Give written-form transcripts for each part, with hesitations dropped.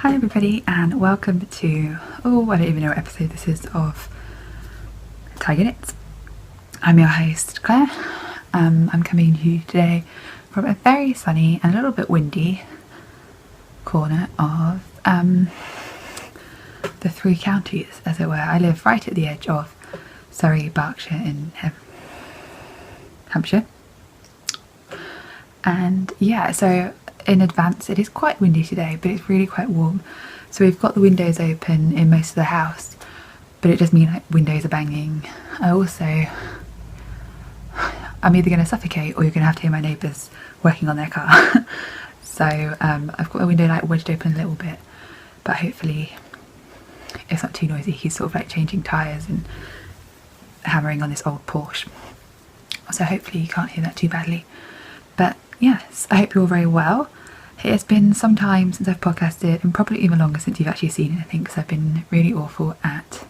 Hi everybody and welcome to, I don't even know what episode this is of Tiger Knits. I'm your host Claire. I'm coming to you today from a very sunny and a little bit windy corner of the three counties, as it were. I live right at the edge of Surrey, Berkshire and Hampshire. And yeah, so in advance it is quite windy today, but it's really quite warm, so we've got the windows open in most of the house, but it does mean like windows are banging. I'm either going to suffocate or you're going to have to hear my neighbours working on their car. So I've got the window like wedged open a little bit, but hopefully it's not too noisy. He's sort of like changing tyres and hammering on this old Porsche, so hopefully you can't hear that too badly. But yes, I hope you're all very well. It has been some time since I've podcasted, and probably even longer since you've actually seen anything, because I've been really awful at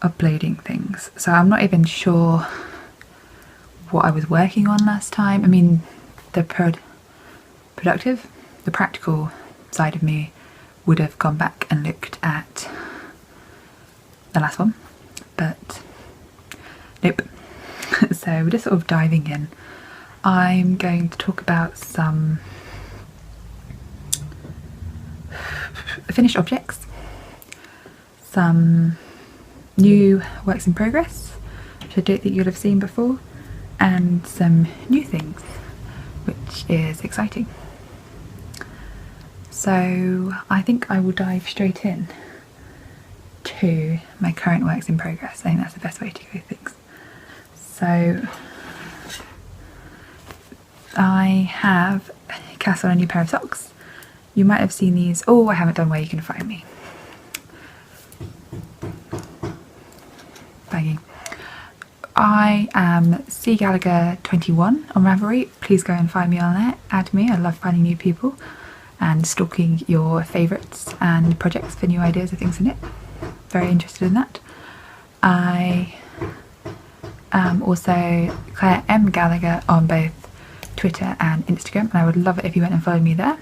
uploading things. So I'm not even sure what I was working on last time. I mean, the practical side of me would have gone back and looked at the last one, but nope. So we're just sort of diving in. I'm going to talk about some finished objects, some new works in progress, which I don't think you'll have seen before, and some new things, which is exciting. So I think I will dive straight in to my current works in progress. I think that's the best way to go things. So I have cast on a new pair of socks. You might have seen these. Oh, I haven't done Where You Can Find Me. Banging. I am C Gallagher 21 on Ravelry. Please go and find me on there. Add me. I love finding new people and stalking your favourites and projects for new ideas of things in it. Very interested in that. I am also Claire M Gallagher on both Twitter and Instagram, and I would love it if you went and followed me there.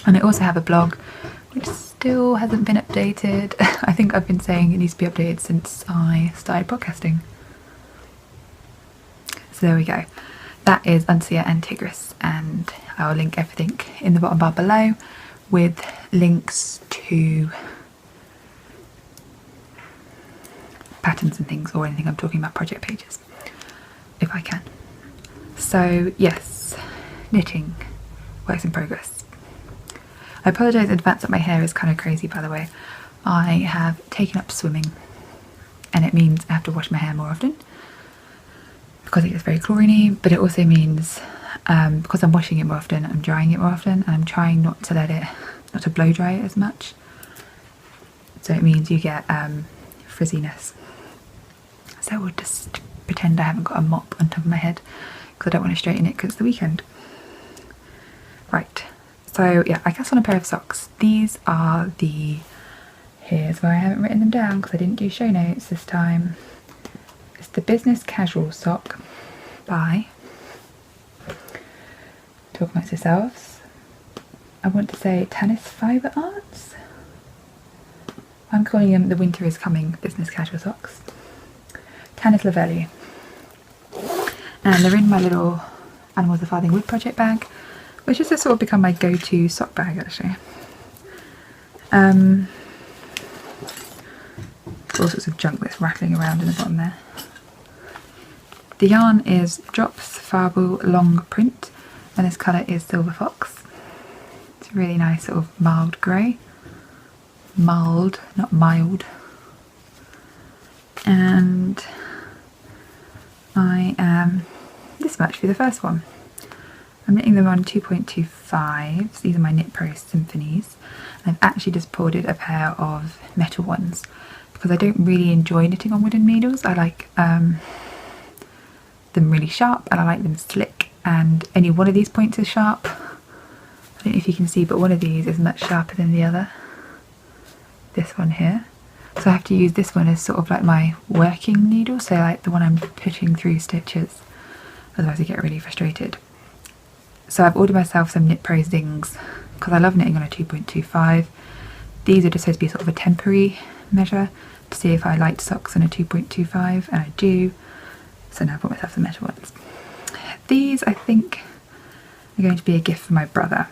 And I also have a blog which still hasn't been updated. I think I've been saying it needs to be updated since I started podcasting. So there we go. That is Uncia and Tigris, and I will link everything in the bottom bar below with links to patterns and things, or anything I'm talking about, project pages, if I can. So yes, knitting, works in progress. I apologise in advance that my hair is kind of crazy, by the way. I have taken up swimming, and it means I have to wash my hair more often because it gets very chlorine, but it also means because I'm washing it more often, I'm drying it more often, and I'm trying not to blow dry it as much. So it means you get frizziness. So we'll just pretend I haven't got a mop on top of my head, because I don't want to straighten it because it's the weekend. Right, so yeah, I cast on a pair of socks. These are here's where I haven't written them down because I didn't do show notes this time. It's the Business Casual sock by, talk amongst yourselves, I want to say Tennis Fibre Arts. I'm calling them the Winter Is Coming Business Casual socks. Tanis Lavelli. And they're in my little Animals of Farthing Wood project bag, which has just sort of become my go-to sock bag actually. All sorts of junk that's rattling around in the bottom there. The yarn is Drops Fable Long Print, and this colour is Silver Fox. It's a really nice sort of mild grey. Mild, not mild. And I am this much for the first one. I'm knitting them on 2.25s. These are my Knit Pro Symphonies. I've actually just ordered a pair of metal ones because I don't really enjoy knitting on wooden needles. I like them really sharp, and I like them slick, and any one of these points is sharp. I don't know if you can see, but one of these is much sharper than the other. This one here. So I have to use this one as sort of like my working needle, so like the one I'm pushing through stitches, otherwise I get really frustrated. So I've ordered myself some Knit Pro Zings because I love knitting on a 2.25. These are just supposed to be sort of a temporary measure to see if I liked socks on a 2.25, and I do. So now I bought myself some metal ones. These I think are going to be a gift for my brother.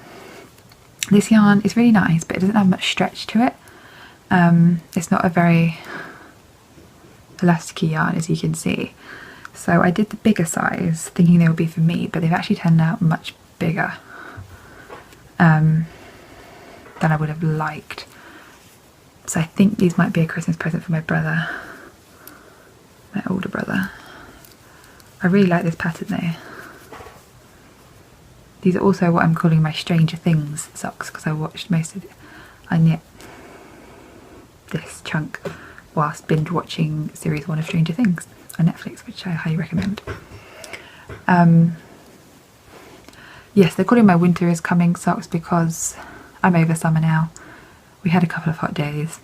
This yarn is really nice, but it doesn't have much stretch to it. It's not a very elasticy yarn, as you can see. So I did the bigger size thinking they would be for me, but they've actually turned out much bigger than I would have liked. So I think these might be a Christmas present for my brother, my older brother. I really like this pattern though. These are also what I'm calling my Stranger Things socks, because I watched most of it. I knit this chunk whilst binge watching series 1 of Stranger Things on Netflix, which I highly recommend. Yes, they're calling my winter is coming socks because I'm over summer now. We had a couple of hot days.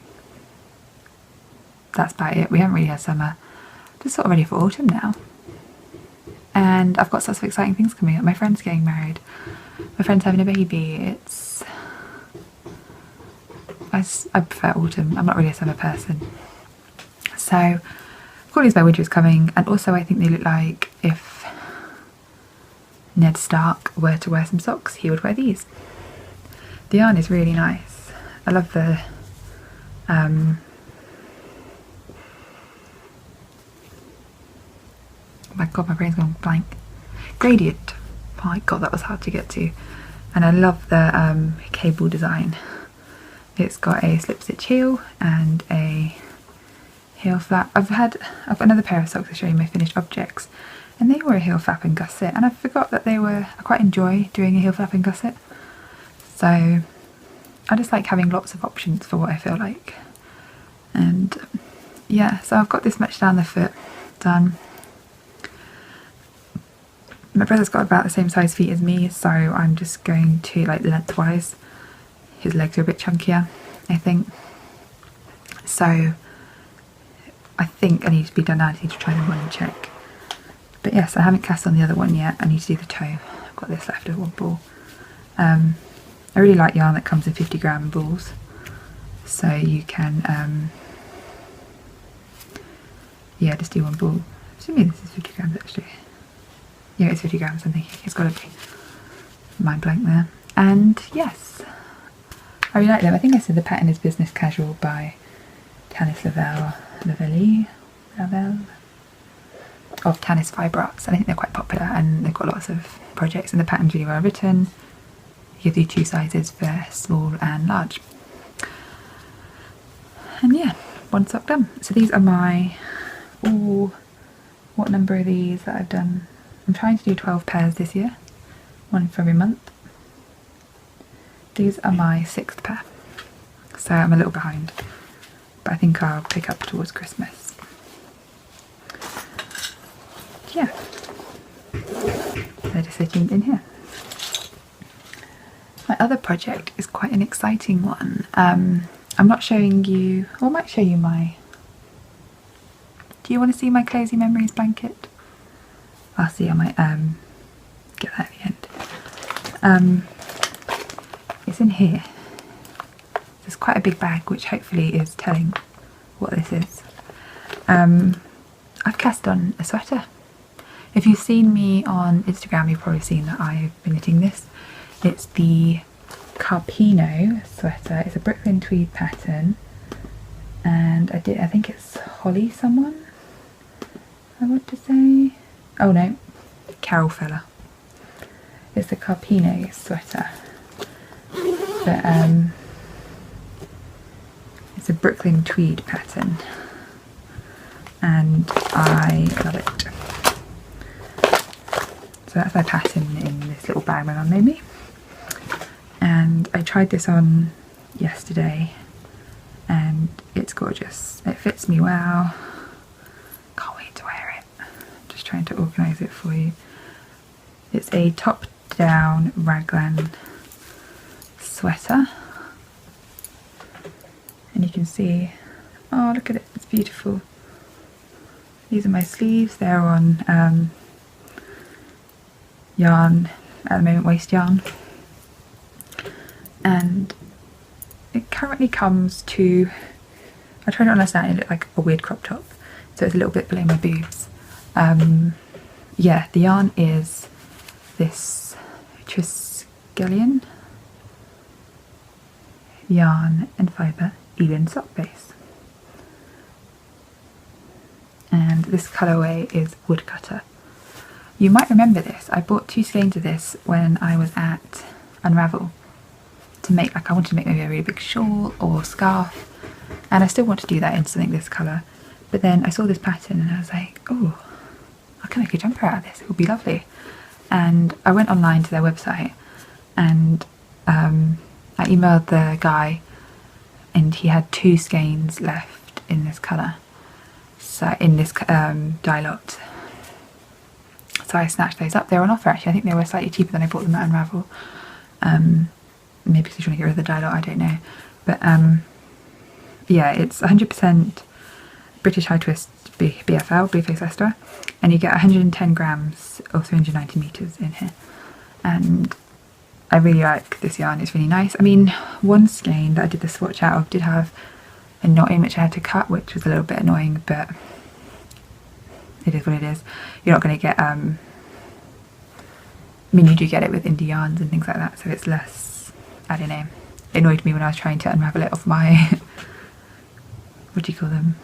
That's about it. We haven't really had summer. Just sort of ready for autumn now. And I've got lots of exciting things coming up. My friend's getting married. My friend's having a baby. I prefer autumn. I'm not really a summer person. So, Corley's my winter is coming, and also I think they look like if Ned Stark were to wear some socks, he would wear these. The yarn is really nice. I love the oh my god, my brain's gone blank. Gradient. Oh my god, that was hard to get to. And I love the cable design. It's got a slip stitch heel and a heel flap. I've got another pair of socks to show you, my finished objects, and they were a heel flap and gusset, and I forgot that I quite enjoy doing a heel flap and gusset. So I just like having lots of options for what I feel like. And yeah, so I've got this much down the foot done. My brother's got about the same size feet as me, so I'm just going to, like, lengthwise. His legs are a bit chunkier, I think. So I think I need to be done now. I need to try them on and check. But yes, I haven't cast on the other one yet. I need to do the toe. I've got this left of one ball. I really like yarn that comes in 50-gram balls. So you can, yeah, just do one ball. Assuming this is 50 grams actually. Yeah, it's 50 grams, I think. It's got to be. Mind blank there. And yes, I really like them. I think I said the pattern is Business Casual by Tanis Lavelle of Tanis Fibre Arts. And I think they're quite popular, and they've got lots of projects, and the pattern's really well written. It gives you 2 sizes for small and large. And yeah, one sock done. So these are my, what number are these that I've done? I'm trying to do 12 pairs this year, one for every month. These are my 6th pair, so I'm a little behind, but I think I'll pick up towards Christmas. Yeah, they're just sitting in here. My other project is quite an exciting one. I'm not showing you, or I might show you my, do you want to see my Cozy Memories blanket? I'll see, I might get that at the end. It's in here. There's quite a big bag, which hopefully is telling what this is. I've cast on a sweater. If you've seen me on Instagram, you've probably seen that I've been knitting this. It's the Carpino sweater. It's a Brooklyn tweed pattern, and I think it's Holly someone, I want to say. Oh no, Carol Feller. It's the Carpino sweater. But it's a Brooklyn tweed pattern, and I love it. So that's my pattern in this little bag my mum made me. And I tried this on yesterday, and it's gorgeous. It fits me well. Can't wait to wear it. I'm just trying to organise it for you. It's a top-down raglan sweater, and you can see, oh look at it, it's beautiful. These are my sleeves. They're on yarn at the moment, waste yarn. and it currently comes to, I tried it on last night and it looked like a weird crop top, so it's a little bit below my boobs. Yeah, the yarn is this Triskelion yarn and fibre Elin sock base, and this colourway is Woodcutter. You might remember this, I bought 2 skeins of this when I was at Unravel to make, like I wanted to make maybe a really big shawl or scarf, and I still want to do that in something this colour, but then I saw this pattern and I was like, oh, I can make a jumper out of this, it would be lovely. And I went online to their website and I emailed the guy, and he had 2 skeins left in this colour, so in this dye lot. So I snatched those up. They were on offer actually. I think they were slightly cheaper than I bought them at Unravel. Maybe because you're trying to get rid of the dye lot, I don't know. But yeah, it's 100% British High Twist BFL, Blue Face Ester, and you get 110 grams or 390 metres in here. And I really like this yarn, it's really nice. I mean, one skein that I did the swatch out of did have a knot in which I had to cut, which was a little bit annoying, but it is what it is. You're not going to get, I mean, you do get it with indie yarns and things like that, so it's less, I don't know. It annoyed me when I was trying to unravel it off my, what do you call them?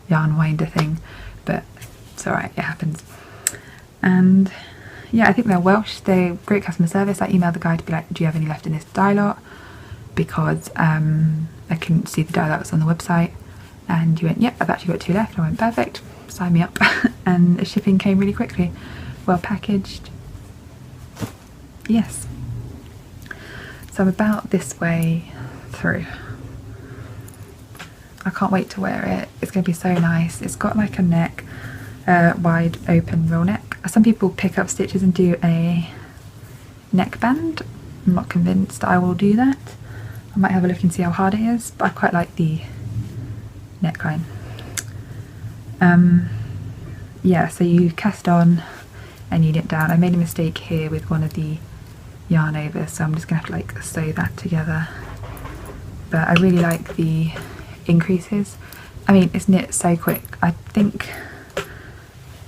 Yarn winder thing, but it's alright, it happens. And yeah, I think they're Welsh, they're great customer service. I emailed the guy to be like, do you have any left in this dye lot? Because I couldn't see the dye that was on the website, and he went, yep, I've actually got 2 left. I went, perfect, sign me up. And the shipping came really quickly, well packaged. Yes. So I'm about this way through. I can't wait to wear it. It's going to be so nice. It's got like a neck, wide open roll neck. Some people pick up stitches and do a neckband. I'm not convinced I will do that. I might have a look and see how hard it is, but I quite like the neckline. Yeah, so you cast on and you knit down. I made a mistake here with one of the yarn over, so I'm just going to have to like sew that together. But I really like the increases. I mean, it's knit so quick. I think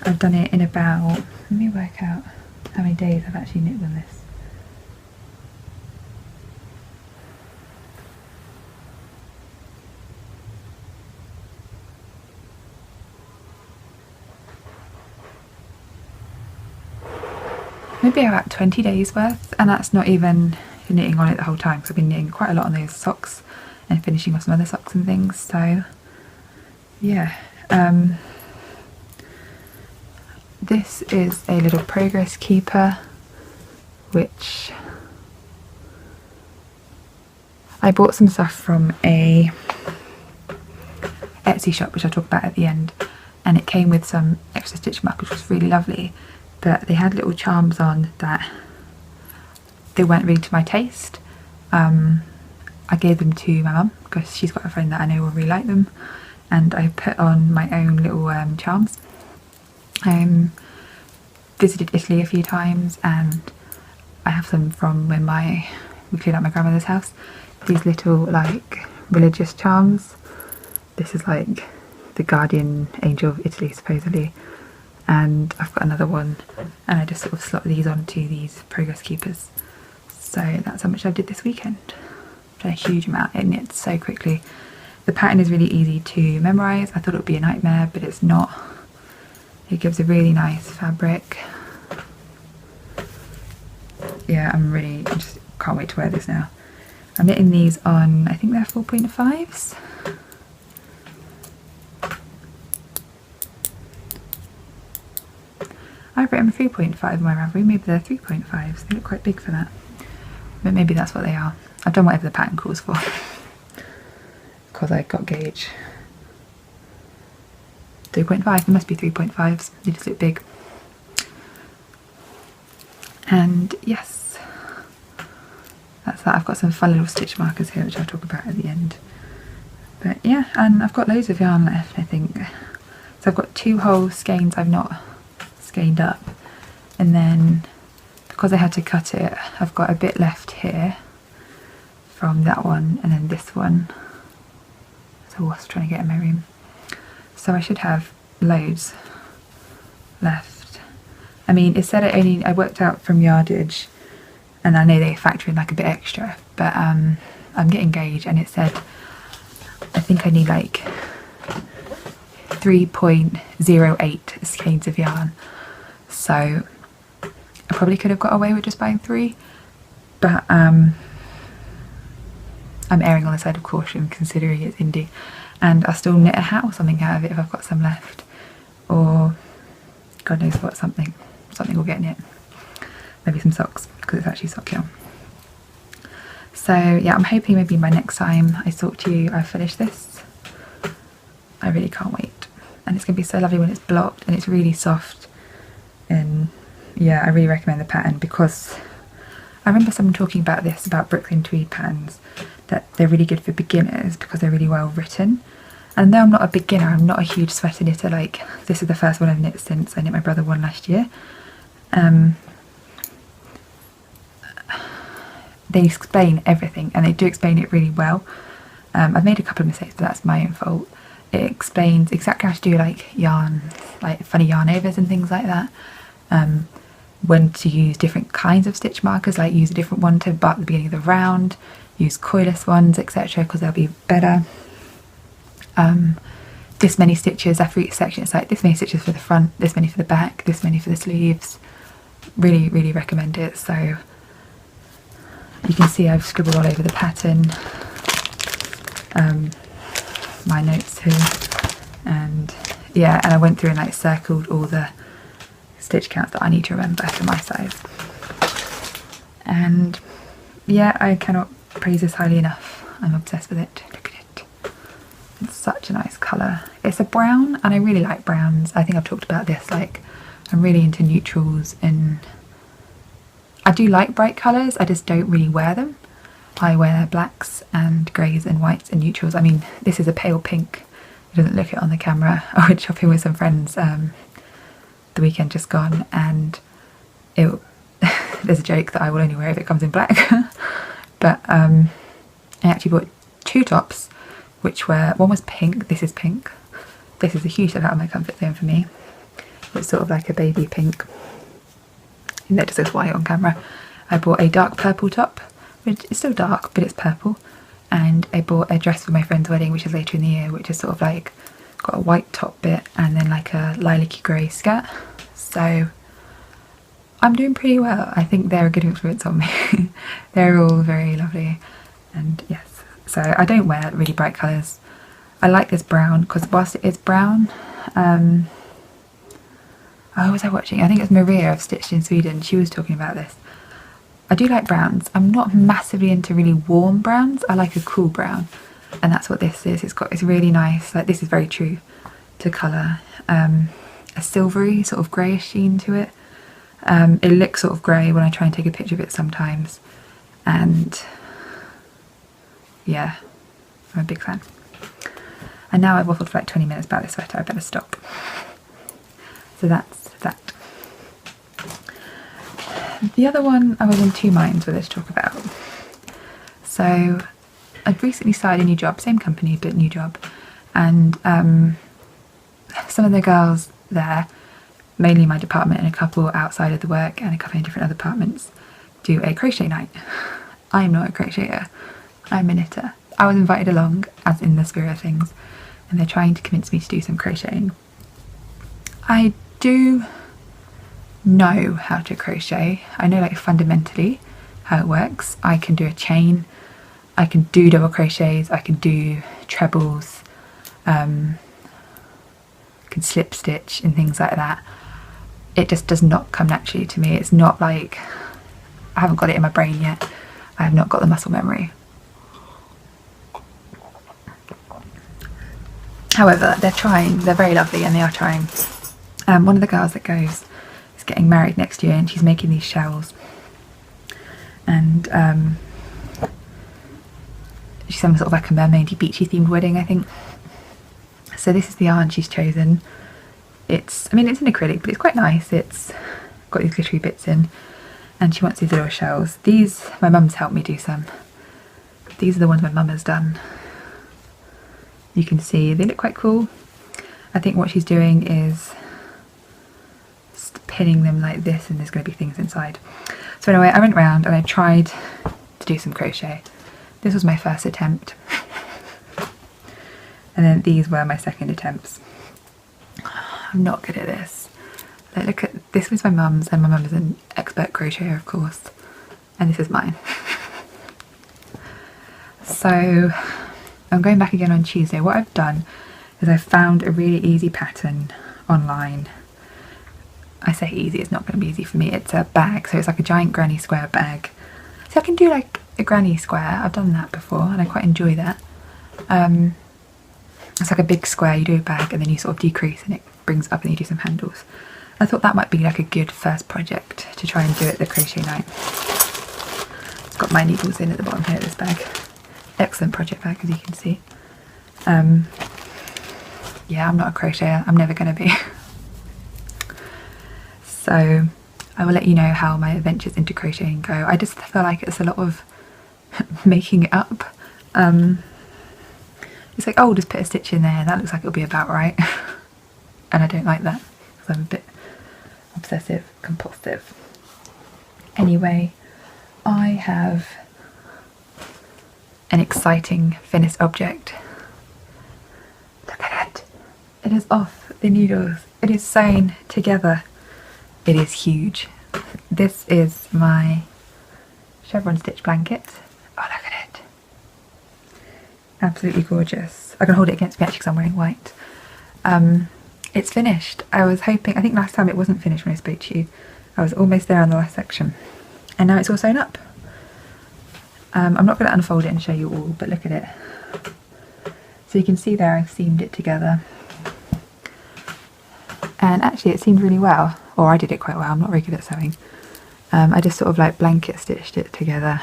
I've done it in about, let me work out how many days I've actually knit on this. Maybe about 20 days worth, and that's not even knitting on it the whole time, because I've been knitting quite a lot on those socks and finishing off some other socks and things. So yeah, this is a little progress keeper, which I bought some stuff from a Etsy shop, which I'll talk about at the end, and it came with some extra stitch mark, which was really lovely, but they had little charms on that they weren't really to my taste. I gave them to my mum because she's got a friend that I know will really like them, and I put on my own little charms. I visited Italy a few times, and I have them from when we cleaned out my grandmother's house. These little like religious charms. This is like the guardian angel of Italy supposedly, and I've got another one, and I just sort of slot these onto these progress keepers. So that's how much I did this weekend. A huge amount. It knits so quickly. The pattern is really easy to memorise. I thought it would be a nightmare, but it's not. It gives a really nice fabric. Yeah, I just can't wait to wear this now. I'm knitting these on, I think they're 4.5s. I've written 3.5 in my Ravelry, maybe they're 3.5s. They look quite big for that, but maybe that's what they are. I've done whatever the pattern calls for because I got gauge. 3.5, they must be 3.5s, they just look big. And yes, that's that. I've got some fun little stitch markers here which I'll talk about at the end. But yeah, and I've got loads of yarn left, I think. So I've got 2 whole skeins I've not skeined up, and then the because I had to cut it, I've got a bit left here from that one, and then this one. So I was trying to get in my room. So I should have loads left. I mean, it said I worked out from yardage, and I know they factor in like a bit extra, but I'm getting gauge, and it said I think I need like 3.08 skeins of yarn. So I probably could have got away with just buying 3, but I'm erring on the side of caution considering it's indie, and I'll still knit a hat or something out of it if I've got some left, or God knows what, something will get knit. Maybe some socks, because it's actually sock yarn. So yeah, I'm hoping maybe by next time I talk to you I've finished this. I really can't wait, and it's going to be so lovely when it's blocked and it's really soft. And yeah, I really recommend the pattern, because I remember someone talking about this, about Brooklyn tweed patterns, that they're really good for beginners because they're really well written. And though I'm not a beginner, I'm not a huge sweater knitter. Like, this is the first one I've knit since I knit my brother one last year. They explain everything, and they do explain it really well. I've made a couple of mistakes, but that's my own fault. It explains exactly how to do like yarn, like funny yarn overs and things like that. When to use different kinds of stitch markers, like use a different one to mark the beginning of the round, use coilless ones, etc., because they'll be better. This many stitches after each section. It's like this many stitches for the front, this many for the back, this many for the sleeves. Really, really recommend it. So you can see I've scribbled all over the pattern, my notes here, and yeah, and I went through and like circled all the stitch counts that I need to remember for my size. And yeah, I cannot praise this highly enough. I'm obsessed with it. Look at it. It's such a nice colour. It's a brown, and I really like browns. I think I've talked about this, like I'm really into neutrals, and I do like bright colours, I just don't really wear them. I wear blacks and greys and whites and neutrals. I mean, this is a pale pink. It doesn't look it on the camera. I went shopping with some friends the weekend just gone, and there's a joke that I will only wear if it comes in black. But I actually bought 2 tops, which were, one was pink, this is pink. This is a huge step out of my comfort zone for me. It's sort of like a baby pink. And that just looks white on camera. I bought a dark purple top, which is still dark, but it's purple. And I bought a dress for my friend's wedding, which is later in the year, which is sort of like got a white top bit and then like a lilac-y grey skirt. So I'm doing pretty well. I think they're a good influence on me. They're all very lovely. And yes, so I don't wear really bright colours. I like this brown because whilst it is brown, oh, was I watching? I think it was Maria of Stitched in Sweden. She was talking about this. I do like browns. I'm not massively into really warm browns. I like a cool brown, and that's what this is. It's really nice. Like, this is very true to colour. A silvery sort of greyish sheen to it. It looks sort of grey when I try and take a picture of it sometimes, and yeah, I'm a big fan. And now I've waffled for like 20 minutes about this sweater. I better stop. So that's that. The other one I was in 2 minds whether to talk about. So I'd recently started a new job, same company but new job, and some of the girls there, mainly my department and a couple outside of the work and a couple in different other departments, do a crochet night. I am not a crocheter, I'm a knitter. I was invited along as in the spirit of things, and they're trying to convince me to do some crocheting. I do know how to crochet. I know like fundamentally how it works. I can do a chain, I can do double crochets, I can do trebles, can slip stitch and things like that. It just does not come naturally to me. It's not like, I haven't got it in my brain yet. I have not got the muscle memory. However, they're trying, they're very lovely and they are trying. One of the girls that goes is getting married next year and she's making these shells. And she's having sort of like a mermaidy beachy themed wedding, I think. So this is the yarn she's chosen. It's, I mean, it's an acrylic, but it's quite nice. It's got these glittery bits in. and she wants these little shells. These, my mum's helped me do some. These are the ones my mum has done. You can see they look quite cool. I think what she's doing is pinning them like this, and there's going to be things inside. So anyway, I went around and I tried to do some crochet. This was my first attempt. And then these were my second attempts. I'm not good at this. Like, look at, this was my mum's, and my mum is an expert crocheter, of course. And this is mine. So I'm going back again on Tuesday. What I've done is I've found a really easy pattern online. I say easy, it's not going to be easy for me. It's a bag, so it's like a giant granny square bag. So I can do like a granny square. I've done that before and I quite enjoy that. It's like a big square, you do a bag and then you sort of decrease and it brings up and you do some handles. I thought that might be like a good first project to try and do at the crochet night. It's got my needles in at the bottom here of this bag. Excellent project bag, as you can see. Yeah, I'm not a crocheter, I'm never going to be. So I will let you know how my adventures into crocheting go. I just feel like it's a lot of making it up. It's like, oh, just put a stitch in there, that looks like it'll be about right. And I don't like that because I'm a bit obsessive compulsive. Anyway, I have an exciting finished object. Look at it. It is off the needles. It is sewn together. It is huge. This is my chevron stitch blanket. Oh, look at it. Absolutely gorgeous. I can hold it against me actually because I'm wearing white. It's finished. I was hoping, I think last time it wasn't finished when I spoke to you. I was almost there on the last section. And now it's all sewn up. I'm not going to unfold it and show you all, but look at it. So you can see there I've seamed it together. And actually it seemed really well. Or I did it quite well, I'm not very good at sewing. I just sort of like blanket stitched it together.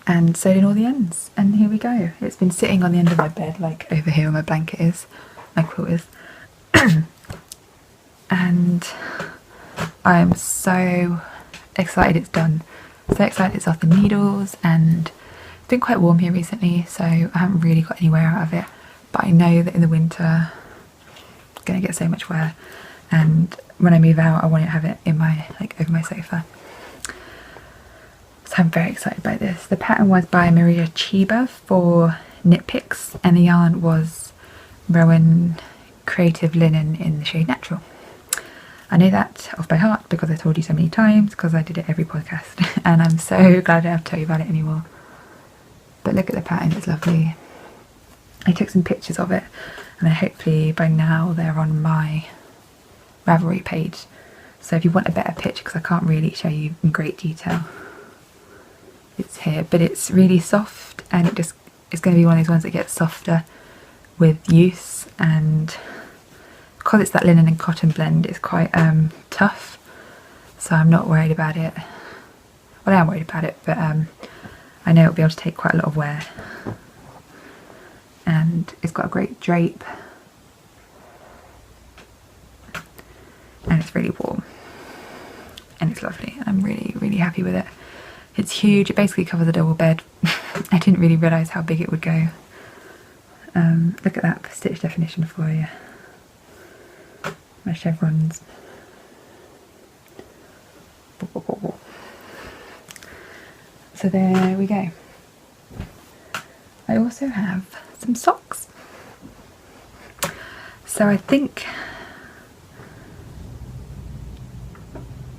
And sewed in all the ends. And here we go. It's been sitting on the end of my bed, like over here where my blanket is. My quilt is. And I'm so excited it's done. So excited it's off the needles, and it's been quite warm here recently, so I haven't really got any wear out of it. But I know that in the winter it's going to get so much wear, and when I move out I want to have it in my, like, over my sofa. So I'm very excited by this. The pattern was by Maria Chiba for Knit Picks, and the yarn was Rowan Creative Linen in the shade Natural. I know that off by heart because I told you so many times, because I did it every podcast, and I'm so glad I don't have to tell you about it anymore. But look at the pattern, it's lovely. I took some pictures of it, and hopefully by now they're on my Ravelry page. So if you want a better picture, because I can't really show you in great detail, it's here. But it's really soft, and it's going to be one of those ones that gets softer with use, and because it's that linen and cotton blend, it's quite tough, so I'm not worried about it. Well, I am worried about it, but I know it'll be able to take quite a lot of wear. And it's got a great drape, and it's really warm, and it's lovely. I'm really, really happy with it. It's huge. It basically covers a double bed. I didn't really realise how big it would go. Look at that stitch definition for you. My chevrons. So there we go. I also have some socks. So I think,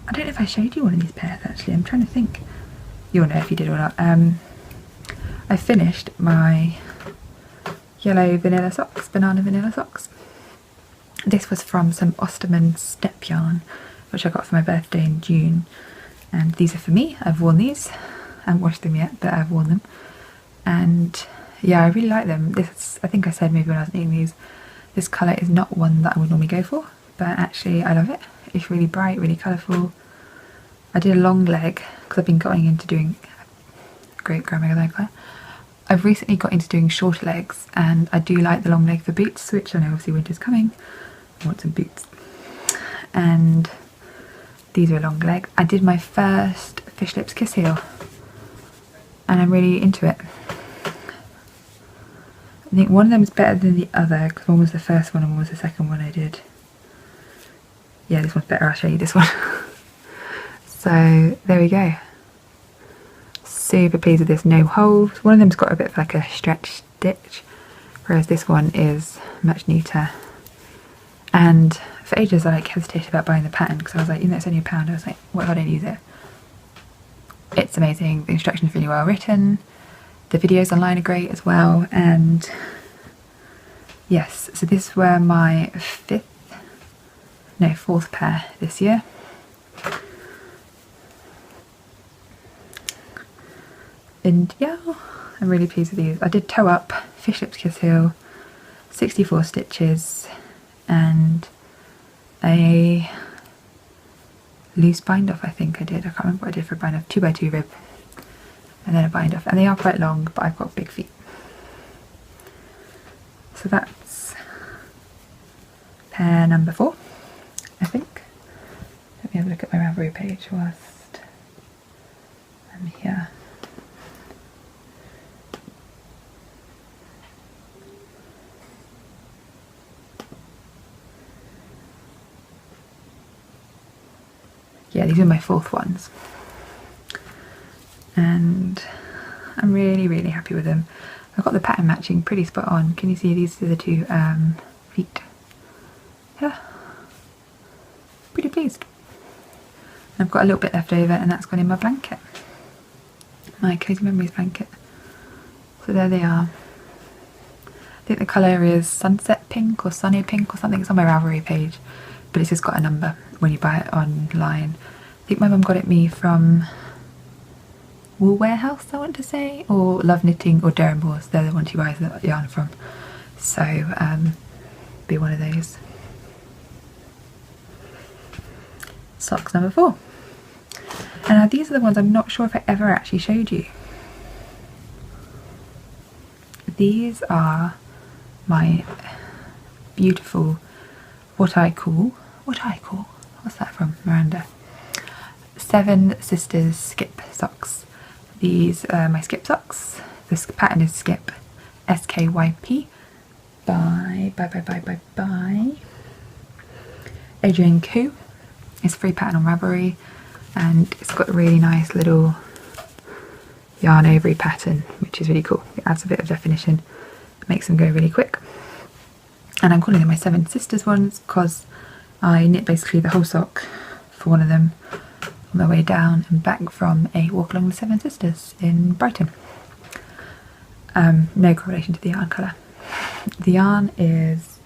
I don't know if I showed you one of these pairs actually. I'm trying to think. You'll know if you did or not. I finished my yellow vanilla socks, banana vanilla socks. This was from some Osterman step yarn, which I got for my birthday in June. And these are for me. I've worn these. I haven't washed them yet, but I've worn them. And yeah, I really like them. This, I think I said maybe when I was eating these, this colour is not one that I would normally go for, but actually I love it. It's really bright, really colourful. I did a long leg because I've been going into doing, great grandmother leg there. I've recently got into doing shorter legs, and I do like the long leg for boots, which I know obviously winter's coming. I want some boots. And These are long leg. I did my first Fish Lips Kiss heel and I'm really into it. I think one of them is better than the other because one was the first one and one was the second one I did. Yeah, this one's better, I'll show you this one. So there we go. Super pleased with this, no holes. One of them's got a bit of like a stretch stitch, whereas this one is much neater. And for ages I like hesitated about buying the pattern because I was like, even though it's only £1, I was like, what if I don't use it? It's amazing, the instructions are really well written, the videos online are great as well, and yes, so these were my fourth pair this year. And yeah, I'm really pleased with these. I did toe up, Fish Lips Kiss heel, 64 stitches, and a loose bind off I think I did. I can't remember what I did for a bind off. 2x2 rib and then a bind off, and they are quite long but I've got big feet. So that's pair number 4 I think. Let me have a look at my Ravelry page whilst I'm here. Yeah, these are my 4th ones and I'm really happy with them. I've got the pattern matching pretty spot on. Can you see these are the 2 feet? Yeah, pretty pleased. And I've got a little bit left over and that's gone in my blanket, my Cozy Memories blanket. So there they are. I think the colour is Sunset Pink or Sunny Pink or something. It's on my Ravelry page, but it's just got a number when you buy it online. I think my mum got it me from Wool Warehouse, I want to say, or Love Knitting or Durham Moors. They're the ones she buys the yarn from. So be one of those. Socks number 4. And now these are the ones I'm not sure if I ever actually showed you. These are my beautiful, what's that from? Miranda. 7 Sisters Skip socks. These are my Skip socks. This pattern is Skip SKYP by Adrian Koo. It's a free pattern on Ravelry and it's got a really nice little yarn overy pattern, which is really cool. It adds a bit of definition, makes them go really quick. And I'm calling them my 7 Sisters ones because I knit basically the whole sock for one of them on my way down and back from a walk along the 7 Sisters in Brighton. No correlation to the yarn colour. The yarn is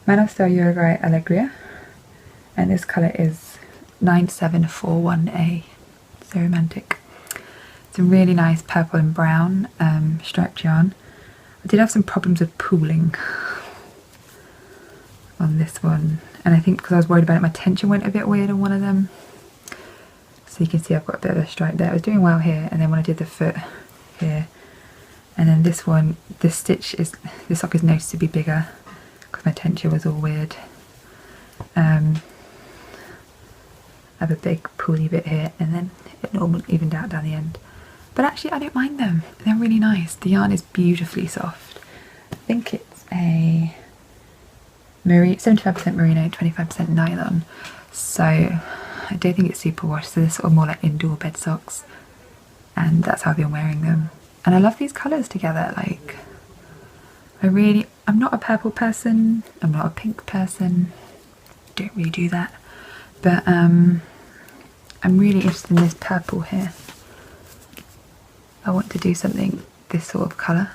Manastel Uruguay Alegria and this colour is 9741A. So romantic. It's a really nice purple and brown striped yarn. I did have some problems with pooling on this one, and I think because I was worried about it my tension went a bit weird on one of them. So you can see I've got a bit of a stripe there. I was doing well here, and then when I did the foot here, and then this one, this sock is noticed to be bigger because my tension was all weird. I have a big pooly bit here and then it normally evened out down the end. But actually I don't mind them, they're really nice. The yarn is beautifully soft. I think it's a 75% merino, 25% nylon. So I don't think it's super wash, so they're sort of more like indoor bed socks. And that's how I've been wearing them. And I love these colours together, like I'm not a purple person, I'm not a pink person, don't really do that. But I'm really interested in this purple here. I want to do something this sort of colour.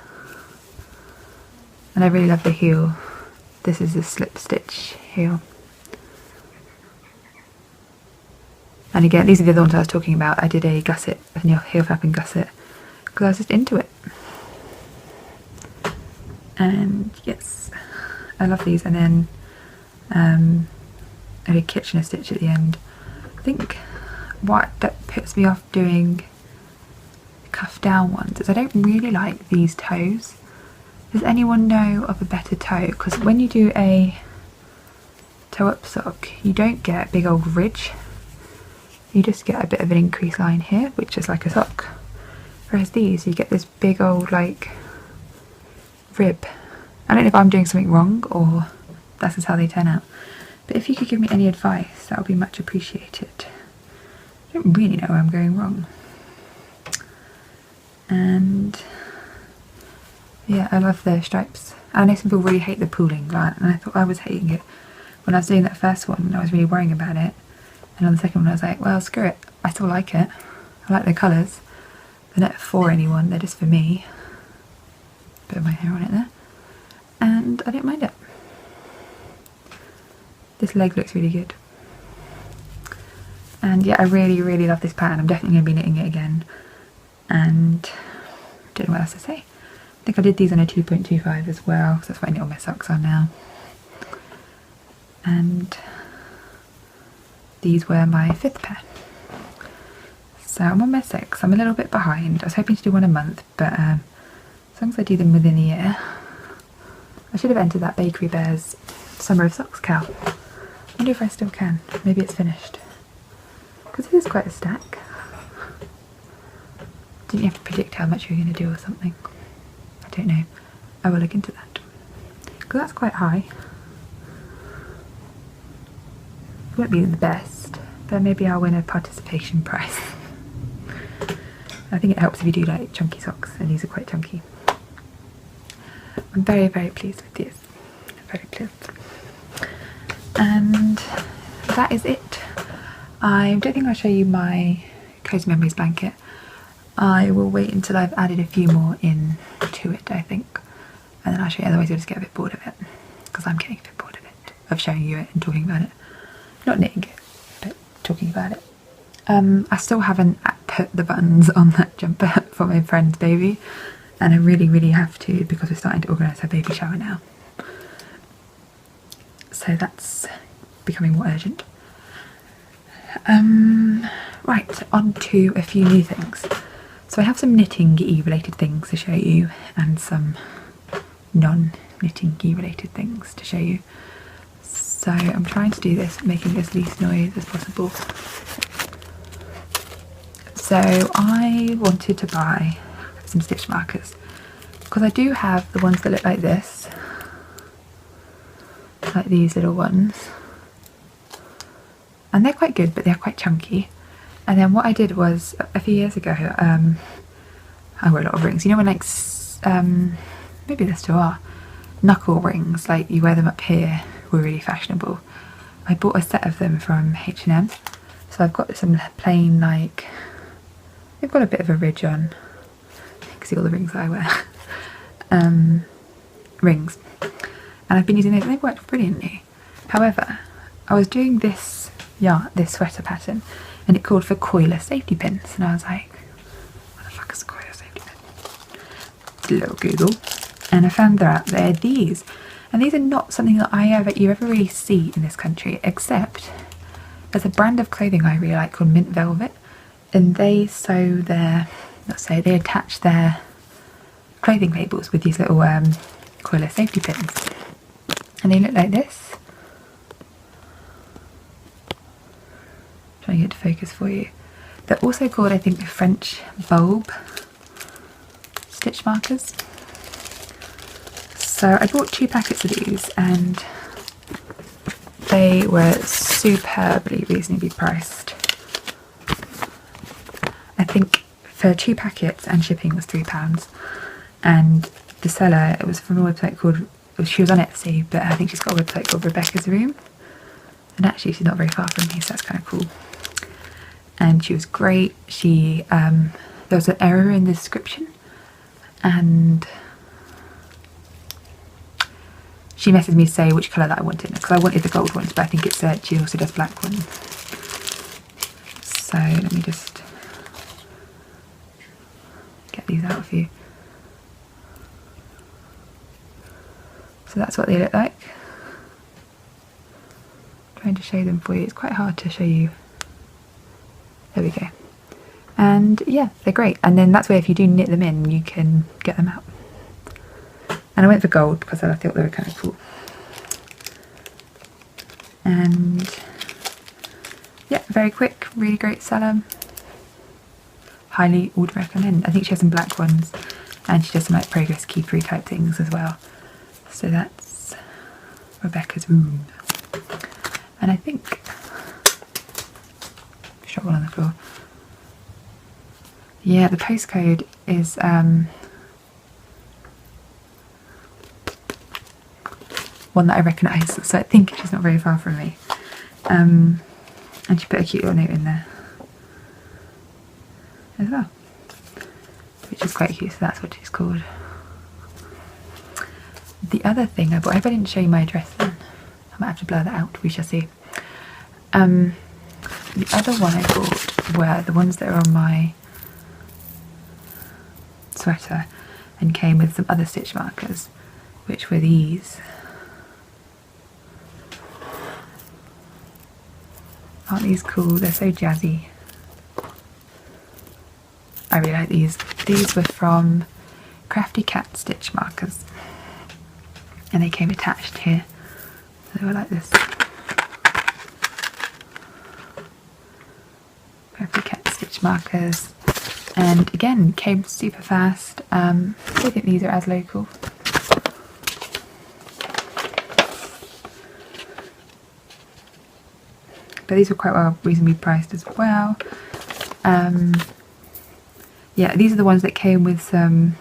And I really love the heel. This is a slip stitch heel. And again, these are the other ones I was talking about. I did a gusset, a heel flapping gusset, because I was just into it. And yes, I love these. And then I did Kitchener stitch at the end. I think what that puts me off doing cuff down ones is I don't really like these toes. Does anyone know of a better toe? Because when you do a toe up sock, you don't get a big old ridge. you just get a bit of an increase line here, which is like a sock. Whereas these, you get this big old like rib. I don't know if I'm doing something wrong or that's just how they turn out. But if you could give me any advice, that would be much appreciated. I don't really know where I'm going wrong. And yeah, I love the stripes. I know some people really hate the pooling, and I thought I was hating it. When I was doing that first one, I was really worrying about it. And on the second one, I was like, well, screw it. I still like it. I like the colours. They're not for anyone, they're just for me. Bit of my hair on it there. And I don't mind it. This leg looks really good. And yeah, I really, really love this pattern. I'm definitely going to be knitting it again. And don't know what else to say. I think I did these on a 2.25 as well, so that's what I knit all my socks on now. And these were my 5th pair. So I'm on my 6th. I'm a little bit behind. I was hoping to do one a month, but as long as I do them within a year. I should have entered that Bakery Bears Summer of Socks cow. I wonder if I still can. Maybe it's finished. Because it is quite a stack. Didn't you have to predict how much you were going to do or something? I don't know. I will look into that. Because that's quite high. It won't be the best, but maybe I'll win a participation prize. I think it helps if you do like chunky socks, and these are quite chunky. I'm very, very pleased with these. Very pleased. And that is it. I don't think I'll show you my Cozy Memories blanket. I will wait until I've added a few more in to it, I think. And then I'll show you, otherwise you'll just get a bit bored of it. Because I'm getting a bit bored of it, of showing you it and talking about it. Not knitting it, but talking about it. I still haven't put the buttons on that jumper for my friend's baby, and I really, really have to because we're starting to organise her baby shower now. So that's becoming more urgent. Right, on to a few new things. So I have some knitting-y related things to show you, and some non-knitting-y related things to show you. So I'm trying to do this, making as least noise as possible. So I wanted to buy some stitch markers because I do have the ones that look like this, like these little ones, and they're quite good, but they're quite chunky. And then what I did was a few years ago, I wear a lot of rings. You know when like maybe there still are knuckle rings, like you wear them up here, were really fashionable. I bought a set of them from H&M. So I've got some plain, like, they've got a bit of a ridge on. You can see all the rings that I wear. Rings. And I've been using those and they've worked brilliantly. However, I was doing this sweater pattern and it called for coiler safety pins. And I was like, what the fuck is a coiler safety pin? A little Google. And I found they're these. And these are not something that you ever really see in this country, except there's a brand of clothing I really like called Mint Velvet, and they sew their, they attach their clothing labels with these little coiler safety pins, and they look like this. Trying to get to focus for you. They're also called, I think, French bulb stitch markers. So I bought 2 packets of these and they were superbly reasonably priced. I think for 2 packets and shipping was £3, and the seller, it was from a website called, she was on Etsy, but I think she's got a website called Rebecca's Room, and actually she's not very far from me, so that's kind of cool. And she was great. She there was an error in the description and she messaged me to say which colour that I wanted, because I wanted the gold ones, but I think it said she also does black ones. So let me just get these out for you. So that's what they look like. I'm trying to show them for you. It's quite hard to show you. There we go. And yeah, they're great. And then that's where if you do knit them in, you can get them out. And I went for gold because I thought they were kind of cool. And yeah, very quick, really great seller. Highly would recommend. I think she has some black ones, and she does some like progress key through type things as well. So that's Rebecca's room. And I think shot one on the floor. Yeah, the postcode is one that I recognise, so I think she's not very far from me. And she put a cute little note in there as well, which is quite cute, so that's what she's called. The other thing I bought, I hope I didn't show you my address then, I might have to blur that out, we shall see. The other one I bought were the ones that are on my sweater and came with some other stitch markers, which were these. Aren't these cool? They're so jazzy. I really like these. These were from Copycat stitch markers, and they came attached here. So they were like this. Copycat stitch markers, and again came super fast. I don't think these are as local. But these were quite well reasonably priced as well. Yeah, these are the ones that came with some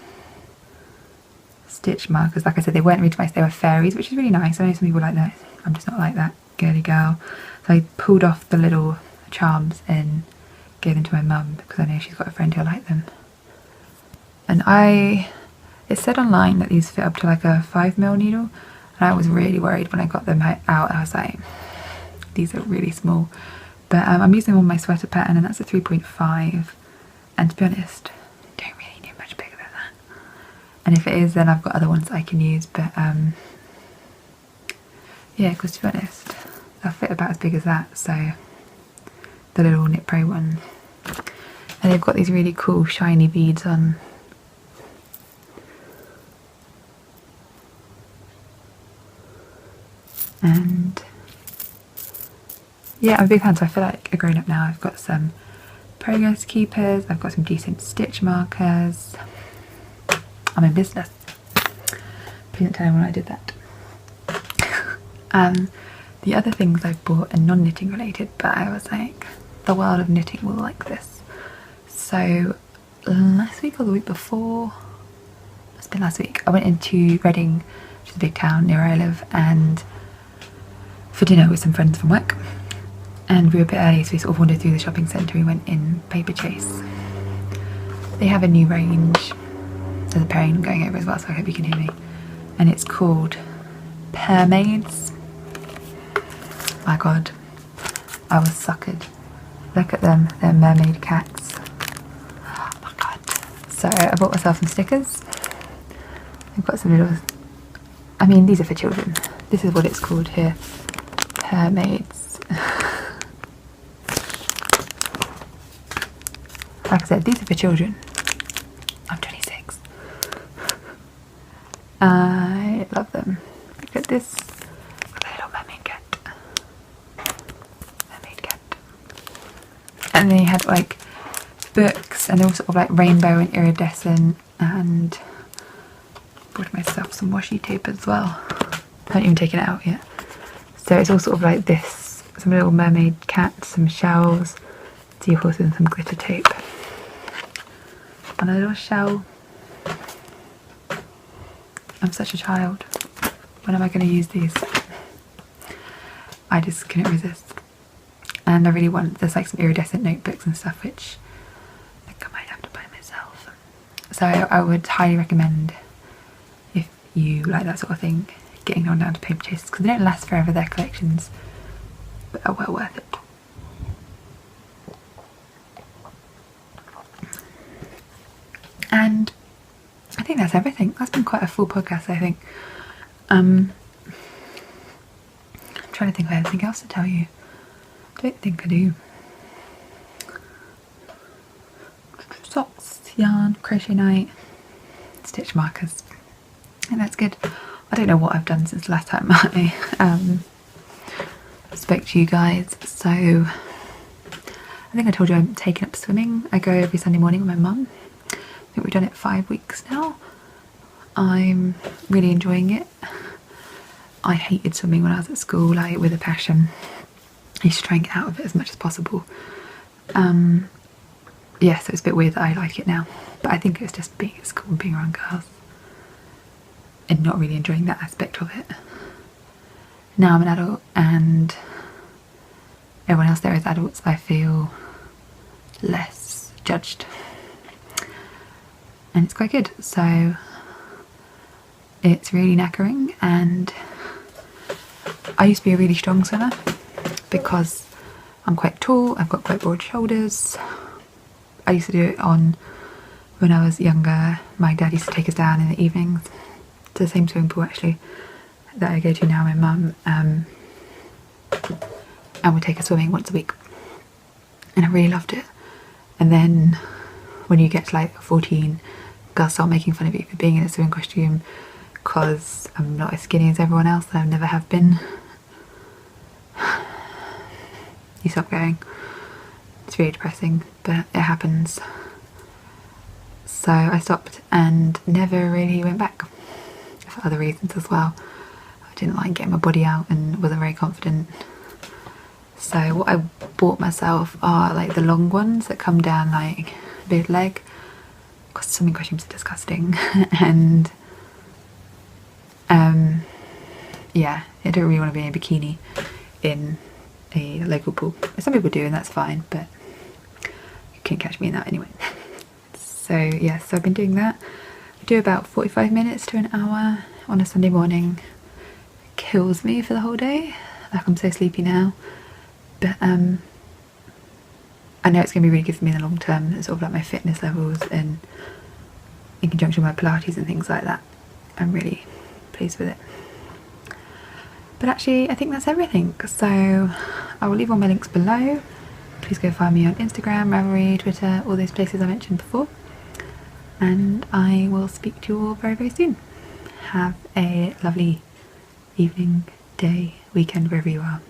stitch markers. Like I said, they weren't really nice, they were fairies, which is really nice. I know some people like that. I'm just not like that girly girl. So I pulled off the little charms and gave them to my mum because I know she's got a friend who liked them. And it said online that these fit up to like a 5mm needle, and I was really worried when I got them out. I was like, these are really small. But I'm using them on my sweater pattern, and that's a 3.5. And to be honest, don't really need much bigger than that. And if it is, then I've got other ones I can use. But yeah, because to be honest, they'll fit about as big as that. So the little Knit Pro one, and they've got these really cool shiny beads on. And yeah, I'm a big fan, so I feel like a grown up now. I've got some progress keepers, I've got some decent stitch markers. I'm in business. Please don't tell anyone I did that. The other things I've bought are non-knitting related, but I was like, the world of knitting will like this. So last week or the week before, it's been last week, I went into Reading, which is a big town near where I live, and for dinner with some friends from work. And we were a bit early, so we sort of wandered through the shopping centre. We went in Paper Chase. They have a new range. There's a pairing going over as well, so I hope you can hear me. And it's called Mermaids. My god, I was suckered. Look at them, they're mermaid cats. Oh my god. So I bought myself some stickers. I've got some little, I mean, these are for children. This is what it's called here. Mermaids. Like I said, these are for children. I'm 26. I love them. Look at this. Look at the little mermaid cat. Mermaid cat. And they had like books, and they're all sort of like rainbow and iridescent, and bought myself some washi tape as well. I haven't even taken it out yet. So it's all sort of like this. Some little mermaid cats, some shells, seahorses, and some glitter tape. And a little shell. I'm such a child. When am I going to use these? I just couldn't resist. And I really want, there's like some iridescent notebooks and stuff, which I think I might have to buy myself. So I would highly recommend, if you like that sort of thing, getting on down to Paper Chase, because they don't last forever, their collections, but are well worth it. And I think that's everything. That's been quite a full podcast, I think. I'm trying to think of anything else to tell you. I don't think I do. Socks, yarn, crochet night, stitch markers. I think that's good. I don't know what I've done since the last time I spoke to you guys, so I think I told you I'm taking up swimming. I go every Sunday morning with my mum. I think we've done it 5 weeks now. I'm really enjoying it. I hated swimming when I was at school, like with a passion. I used to try and get out of it as much as possible. Yeah, so it's a bit weird that I like it now. But I think it's just being at school and being around girls and not really enjoying that aspect of it. Now I'm an adult and everyone else there is adults, I feel less judged. And it's quite good. So it's really knackering, and I used to be a really strong swimmer because I'm quite tall, I've got quite broad shoulders. I used to do it when I was younger. My dad used to take us down in the evenings to the same swimming pool actually that I go to now, my mum, and would take us swimming once a week, and I really loved it. And then when you get to like 14, girls start making fun of you for being in a swimming costume because I'm not as skinny as everyone else, and I never have been. You stop going. It's really depressing, but it happens. So I stopped and never really went back for other reasons as well. I didn't like getting my body out and wasn't very confident. So what I bought myself are like the long ones that come down like mid-leg, because swimming costumes are disgusting. And yeah, I don't really want to be in a bikini in a local pool. Some people do and that's fine, but you can't catch me in that anyway. So yeah, so I've been doing that. I do about 45 minutes to an hour on a Sunday morning. It kills me for the whole day, like I'm so sleepy now. But I know it's going to be really good for me in the long term. It's sort of like my fitness levels, and in conjunction with my Pilates and things like that. I'm really pleased with it. But actually I think that's everything. So I will leave all my links below. Please go find me on Instagram, Ravelry, Twitter, all those places I mentioned before. And I will speak to you all very, very soon. Have a lovely evening, day, weekend, wherever you are.